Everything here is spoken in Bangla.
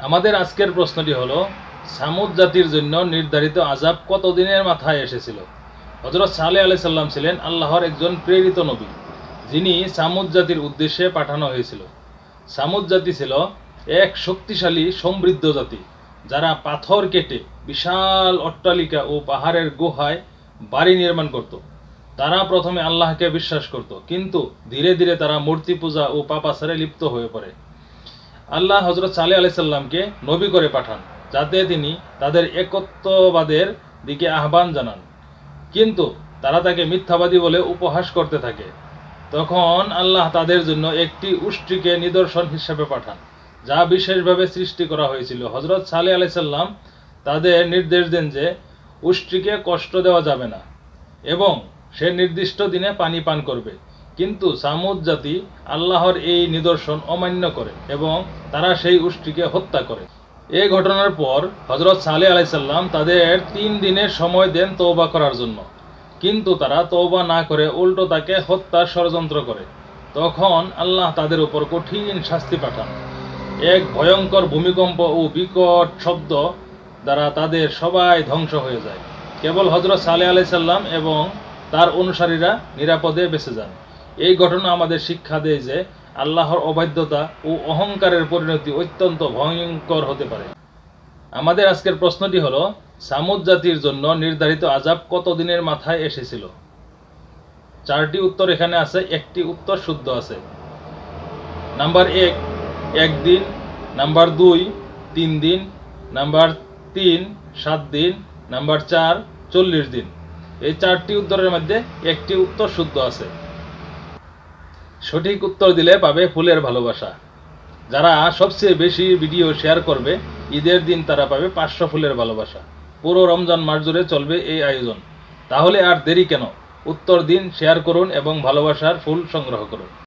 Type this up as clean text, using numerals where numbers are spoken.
আমাদের আজকের প্রশ্নটি হলো, সামুদ জাতির জন্য নির্ধারিত আযাব কত দিনের মাথায় এসেছিল? হযরত সালেহ আলাইহিস সালাম ছিলেন আল্লাহর একজন প্রেরিত নবী, যিনি সামুদ জাতির উদ্দেশ্যে পাঠানো হয়েছিল। সামুদ জাতি ছিল এক শক্তিশালী সমৃদ্ধ জাতি, যারা পাথর কেটে বিশাল অট্টালিকা ও পাহাড়ের গুহায় বাড়ি নির্মাণ করত। তারা প্রথমে আল্লাহকে বিশ্বাস করত, কিন্তু ধীরে ধীরে তারা মূর্তি পূজা ও পাপাচারে লিপ্ত হয়ে পড়ে। আল্লাহ হযরত সালেহ আলাইহিস সালামকে নবী করে পাঠান, যাতে তিনি তাদের একত্ববাদের দিকে আহ্বান জানান। কিন্তু তারা তাকে মিথ্যাবাদী বলে উপহাস করতে থাকে। তখন আল্লাহ তাদের জন্য একটি উষ্ট্রীকে নিদর্শন হিসেবে পাঠান, যা বিশেষভাবে সৃষ্টি করা হয়েছিল। হযরত সালেহ আলাইহিস সালাম তাদের নির্দেশ দেন যে উষ্ট্রীকে কষ্ট দেওয়া যাবে না এবং সে নির্দিষ্ট দিনে পানি পান করবে। কিন্তু সামুদ জাতি আল্লাহর এই নিদর্শন অমান্য করে এবং তারা সেই উষ্ট্রীকে হত্যা করে। এই ঘটনার পর হযরত সালেহ আলাইহিস সালাম তাদের 3 দিনের সময় দেন তওবা করার জন্য, কিন্তু তারা তওবা না করে উল্টো তাকে হত্যার ষড়যন্ত্র করে। তখন আল্লাহ তাদের উপর কঠিন শাস্তি পাঠান। এক ভয়ঙ্কর ভূমিকম্প ও বিকট শব্দ দ্বারা তাদের সবাই ধ্বংস হয়ে যায়। কেবল হযরত সালেহ আলাইহিস সালাম এবং তার অনুসারীরা নিরাপদে বেঁচে যান। এই ঘটনা আমাদের শিক্ষা দেয় যে আল্লাহর অবাধ্যতা ও অহংকারের পরিণতি অত্যন্ত ভয়ঙ্কর হতে পারে। আমাদের আজকের প্রশ্নটি হলো, সামুদ জাতির জন্য নির্ধারিত আযাব কত দিনের মাথায় এসেছিল? 4টি উত্তর এখানে আছে, একটি উত্তর শুদ্ধ আছে। নাম্বার 1 1 দিন, নাম্বার 2 3 দিন, নাম্বার 3 7 দিন, নাম্বার 4 40 দিন। এই 4টি উত্তরের মধ্যে একটি উত্তর শুদ্ধ আছে। সঠিক উত্তর দিলে পাবে ফুলের ভালোবাসা। যারা সবচেয়ে বেশি ভিডিও শেয়ার করবে, ঈদের দিন তারা পাবে 500 ফুলের ভালোবাসা। পুরো রমজান মাস জুড়ে চলবে এই আয়োজন। তাহলে আর দেরি কেন? উত্তর দিন, শেয়ার করুন এবং ভালোবাসার ফুল সংগ্রহ করুন।